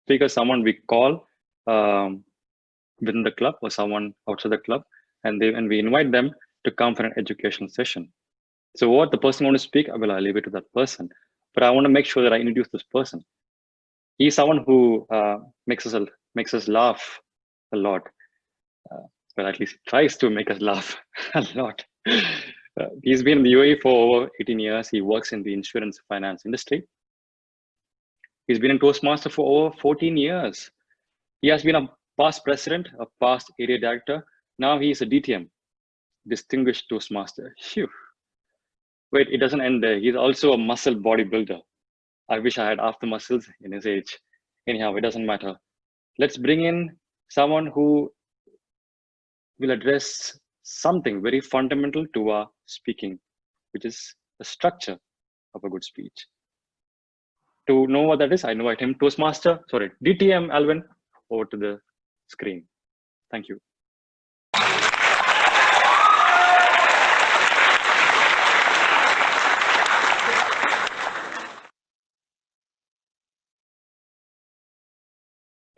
Speaker is someone we call within the club or someone outside the club, and we invite them to come for an educational session. So what the person wants to speak, I'll leave it to that person. But I want to make sure that I introduce this person. He's someone who makes us laugh a lot. Well, at least tries to make us laugh a lot. He's been in the UAE for over 18 years. He works in the insurance finance industry. He's been in Toastmaster for over 14 years. He has been a past president, a past area director. Now he's a DTM, distinguished Toastmaster. Phew. Wait, it doesn't end there. He's also a muscle bodybuilder. I wish I had half the muscles in his age. Anyhow, it doesn't matter. Let's bring in someone who will address something very fundamental to our speaking, which is the structure of a good speech. To know what that is, I invite him, DTM Alwyn, over to the screen. Thank you.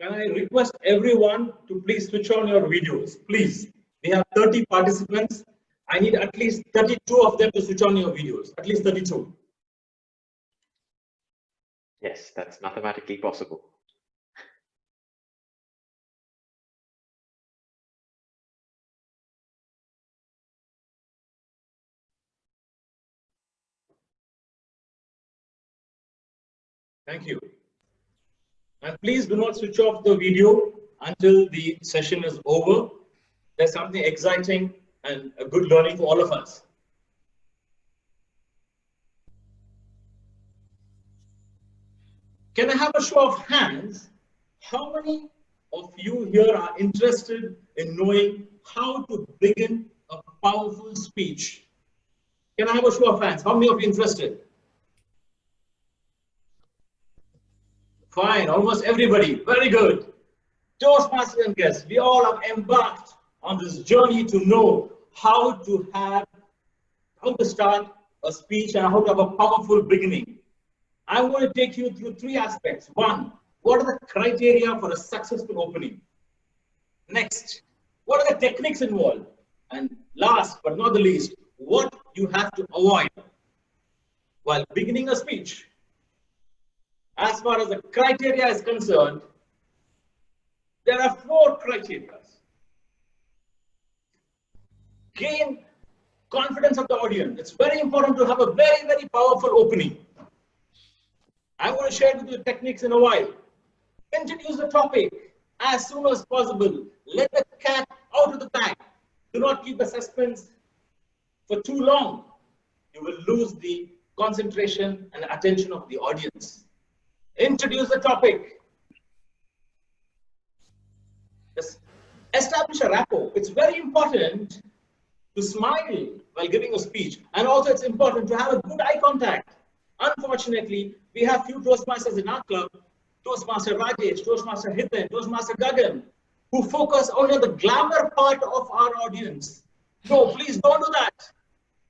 Can I request everyone to please switch on your videos, please? We have 30 participants. I need at least 32 of them to switch on your videos, at least 32. Yes, that's mathematically possible. Thank you. And please do not switch off the video until the session is over. There's something exciting and a good learning for all of us. Can I have a show of hands? How many of you here are interested in knowing how to begin a powerful speech? Can I have a show of hands? How many of you interested? Fine, almost everybody. Very good. Toastmasters and guests, we all have embarked on this journey to know how to start a speech and how to have a powerful beginning. I'm going to take you through three aspects. One, what are the criteria for a successful opening? Next, what are the techniques involved? And last but not the least, what you have to avoid while beginning a speech. As far as the criteria is concerned, there are 4 criteria. Gain confidence of the audience. It's very important to have a very, very powerful opening. I'm going to share with you the techniques in a while. Introduce the topic as soon as possible. Let the cat out of the bag. Do not keep the suspense for too long. You will lose the concentration and attention of the audience. Introduce the topic. Just establish a rapport. It's very important to smile while giving a speech. And also it's important to have a good eye contact. Unfortunately, we have few Toastmasters in our club, Toastmaster Rajesh, Toastmaster Hiten, Toastmaster Gagan, who focus only on the glamour part of our audience. No, please don't do that.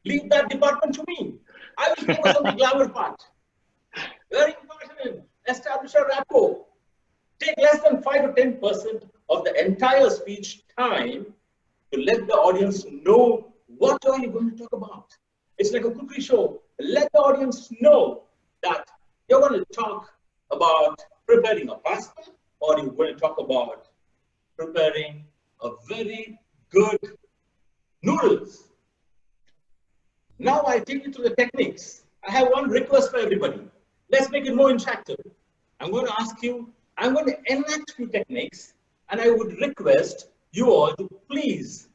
Leave that department to me. I will focus on the glamour part. Very important. Establish a rapport. Take less than 5 to 10% of the entire speech time to let the audience know what are you going to talk about. It's like a cookie show. Let the audience know that you're going to talk about preparing a pasta, or you're going to talk about preparing a very good noodles. Now I take you through the techniques. I have one request for everybody. Let's make it more interactive. I'm going to ask you, I'm going to enact few techniques, and I would request you all to please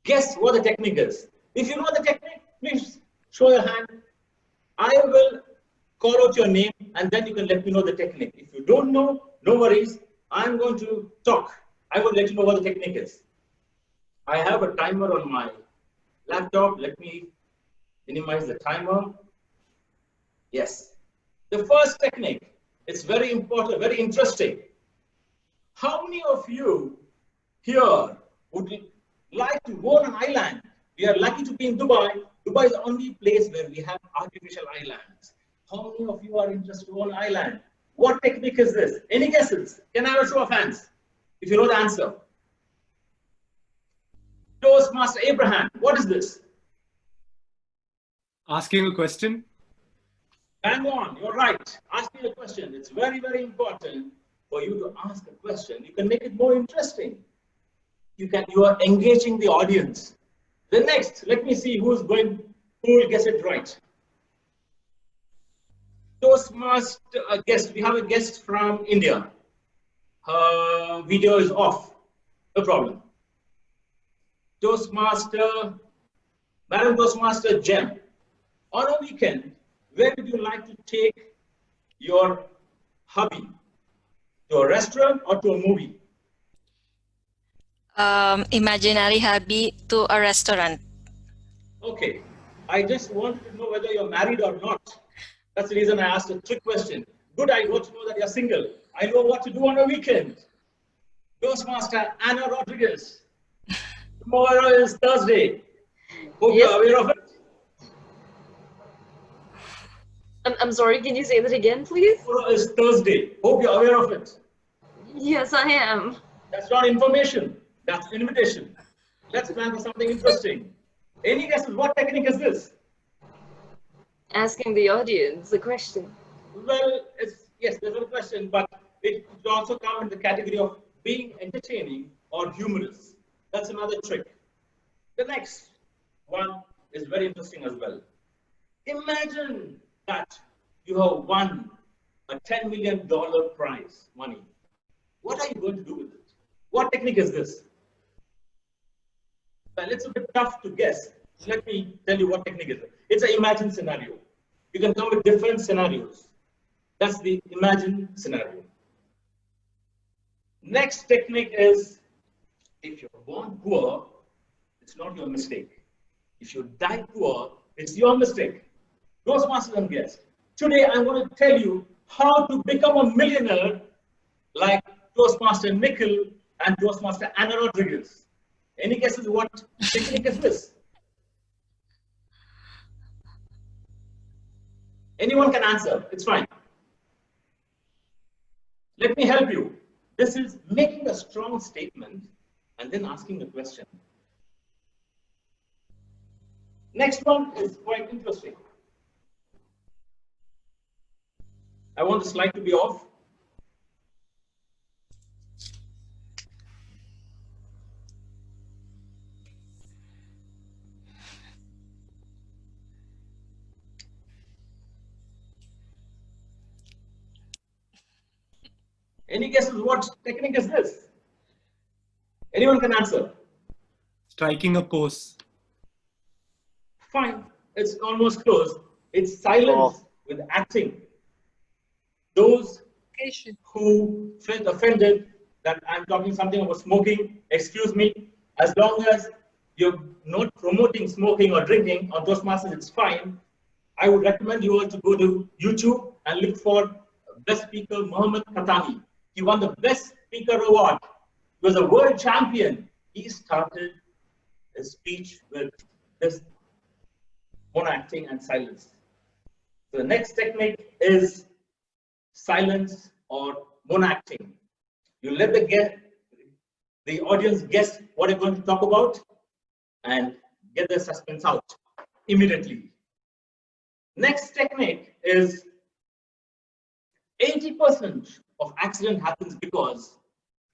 guess what the technique is. If you know the technique, please show your hand. I will call out your name, and then you can let me know the technique. If you don't know, no worries. I'm going to talk. I will let you know what the technique is. I have a timer on my laptop. Let me minimize the timer. Yes. The first technique, it's very important, very interesting. How many of you here would like to go on an island? We are lucky to be in Dubai. Dubai is the only place where we have artificial islands. How many of you are interested to go on an island? What technique is this? Any guesses? Can I have a show of hands if you know the answer? Toastmaster Abraham, what is this? Asking a question. Bang on, you're right. Asking a question. It's very, very important for you to ask a question. You can make it more interesting. You are engaging the audience. The next, let me see who will guess it right. Toastmaster guest. We have a guest from India. Her video is off. No problem. Madam Toastmaster Gem. On a weekend, where would you like to take your hubby? To a restaurant or to a movie? Imaginary hubby to a restaurant. Okay. I just wanted to know whether you're married or not. That's the reason I asked a trick question. Good, I got to know that you're single. I know what to do on a weekend. Toastmaster Anna Rodriguez. Tomorrow is Thursday. Hope you're aware of it. I'm sorry, can you say that again, please? Tomorrow is Thursday. Hope you're aware of it. Yes, I am. That's not information. That's invitation. Let's plan for something interesting. Any guesses? What technique is this? Asking the audience a question. Well, yes, there's a question, but it could also come in the category of being entertaining or humorous. That's another trick. The next one is very interesting as well. Imagine that you have won a $10 million prize money. What are you going to do with it? What technique is this? Well, it's a bit tough to guess. So let me tell you what technique is it. It's an imagine scenario. You can come with different scenarios. That's the imagine scenario. Next technique is, if you're born poor, it's not your mistake. If you die poor, it's your mistake. Toastmasters and guests. Today, I'm going to tell you how to become a millionaire like Toastmaster Nikhil and Toastmaster Anna Rodriguez. Any guesses what technique is this? Anyone can answer. It's fine. Let me help you. This is making a strong statement and then asking a question. Next one is quite interesting. I want the slide to be off. Any guesses what technique is this? Anyone can answer. Striking a pose. Fine, it's almost close. It's silence with acting. Those who felt offended that I'm talking something about smoking, excuse me. As long as you're not promoting smoking or drinking on Toastmasters, it's fine. I would recommend you all to go to YouTube and look for Best Speaker Mohammed Khatami. He won the Best Speaker Award. He was a world champion. He started his speech with this mono-acting and silence. So the next technique is silence or mono-acting. You let the audience guess what you're going to talk about and get the suspense out immediately. Next technique is 80% of accident happens because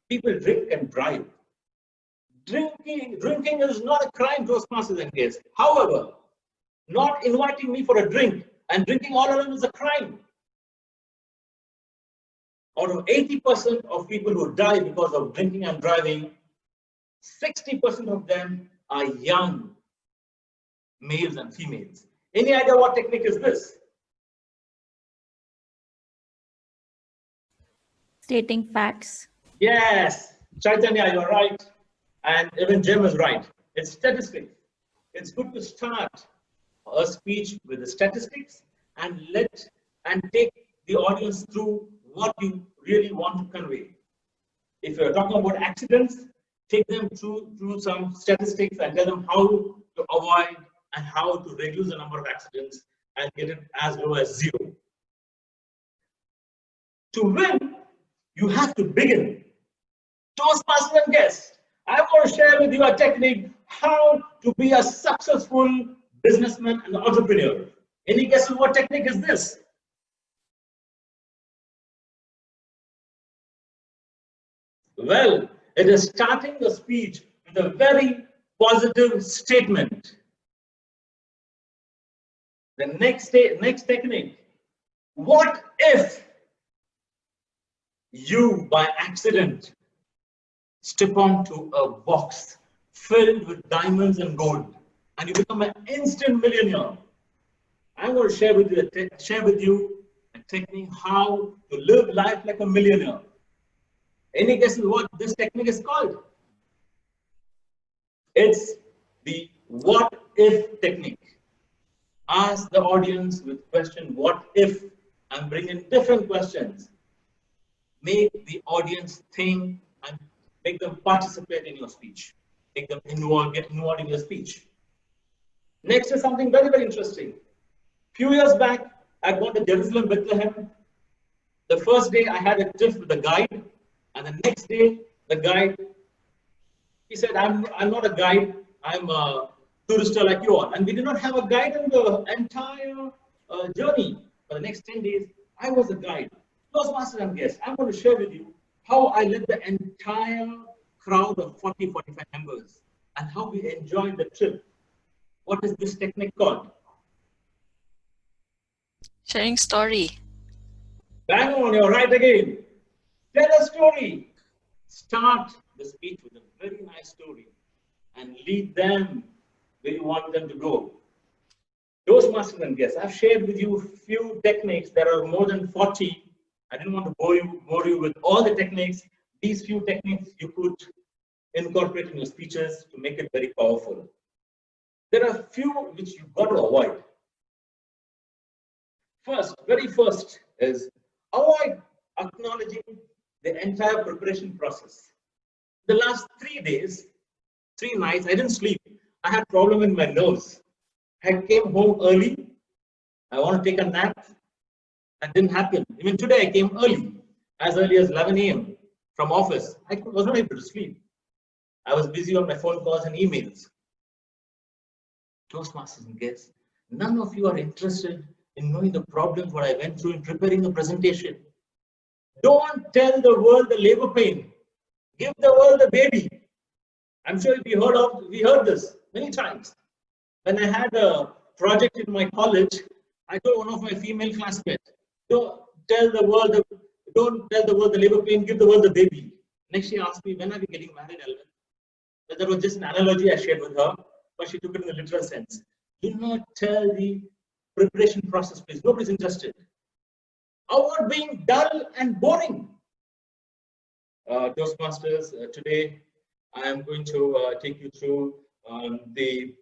people drink and drive. Drinking is not a crime, Toastmasters and guests. However, not inviting me for a drink and drinking all alone is a crime. Out of 80% of people who die because of drinking and driving, 60% of them are young males and females. Any idea what technique is this? Stating facts. Yes, Chaitanya, you're right. And even Jim is right. It's statistics. It's good to start a speech with the statistics and take the audience through what you really want to convey. If you're talking about accidents, take them through some statistics and tell them how to avoid and how to reduce the number of accidents and get it as low as 0. To win, you have to begin. Toastmasters and guests, I want to share with you a technique how to be a successful businessman and entrepreneur. Any guesses what technique is this? Well, it is starting the speech with a very positive statement. The next technique, what if you by accident step onto a box filled with diamonds and gold and you become an instant millionaire? I'm going to share with you a technique how to live life like a millionaire. Any guesses what this technique is called? It's the what if technique. Ask the audience with question what if, and bring in different questions. Make the audience think and make them participate in your speech. Make them get involved in your speech. Next is something very, very interesting. Few years back, I gone to Jerusalem, Bethlehem. The first day I had a tiff with the guide, and the next day the guide, he said, I'm not a guide, I'm a tourister like you are. And we did not have a guide in the entire journey. For the next 10 days, I was a guide. Toastmasters and guests, I'm going to share with you how I led the entire crowd of 40, 45 members and how we enjoyed the trip. What is this technique called? Sharing story. Bang on, you're right again. Tell a story. Start the speech with a very nice story and lead them where you want them to go. Toastmasters and guests, I've shared with you a few techniques. There are more than 40. I didn't want to bore you with all the techniques. These few techniques you could incorporate in your speeches to make it very powerful. There are a few which you've got to avoid. Very first is avoid acknowledging the entire preparation process. The last 3 days, 3 nights, I didn't sleep. I had problem in my nose. I came home early. I want to take a nap. That didn't happen. Even today, I came early as 11 a.m. from office. I was not able to sleep. I was busy on my phone calls and emails. Toastmasters and guests, none of you are interested in knowing the problems what I went through in preparing the presentation. Don't tell the world the labor pain. Give the world the baby. I'm sure we heard this many times. When I had a project in my college, I told one of my female classmates, don't tell the world the labor pain, give the world the baby. Next she asked me, when are we getting married, Alwyn? But that was just an analogy I shared with her, but she took it in the literal sense. Do not tell the preparation process, please. Nobody's interested. Avoid being dull and boring. Toastmasters, today I am going to take you through the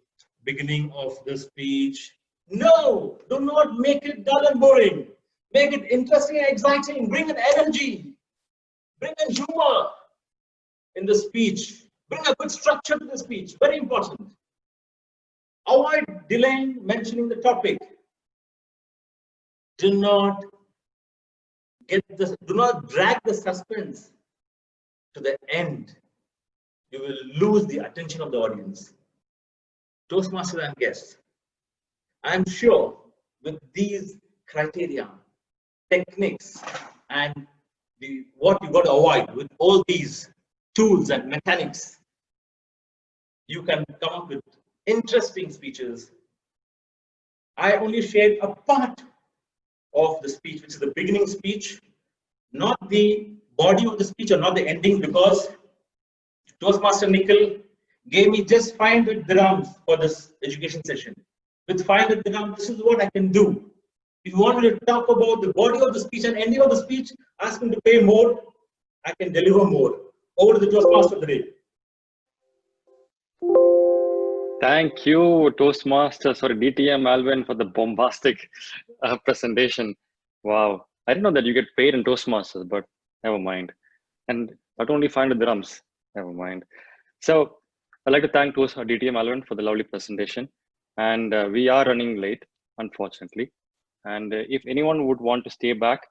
beginning of the speech. No, do not make it dull and boring. Make it interesting and exciting. Bring in energy. Bring in humor in the speech. Bring a good structure to the speech. Very important. Avoid delaying mentioning the topic. Do not drag the suspense to the end. You will lose the attention of the audience. Toastmasters and guests, I am sure with these criteria, techniques, and what you got to avoid with all these tools and mechanics, you can come up with interesting speeches. I only shared a part of the speech, which is the beginning speech, not the body of the speech or not the ending, because Toastmaster Nikhil gave me just 500 dirhams for this education session. With 500 dirhams, this is what I can do. If you want me to talk about the body of the speech and ending of the speech, ask him to pay more. I can deliver more. Over to the Toastmaster of the day. Thank you, Toastmasters, sorry, DTM Alwyn, for the bombastic presentation. Wow. I didn't know that you get paid in Toastmasters, but never mind. And not only 500 dirhams, never mind. So I'd like to thank DTM Alwyn for the lovely presentation. And we are running late, unfortunately. And if anyone would want to stay back,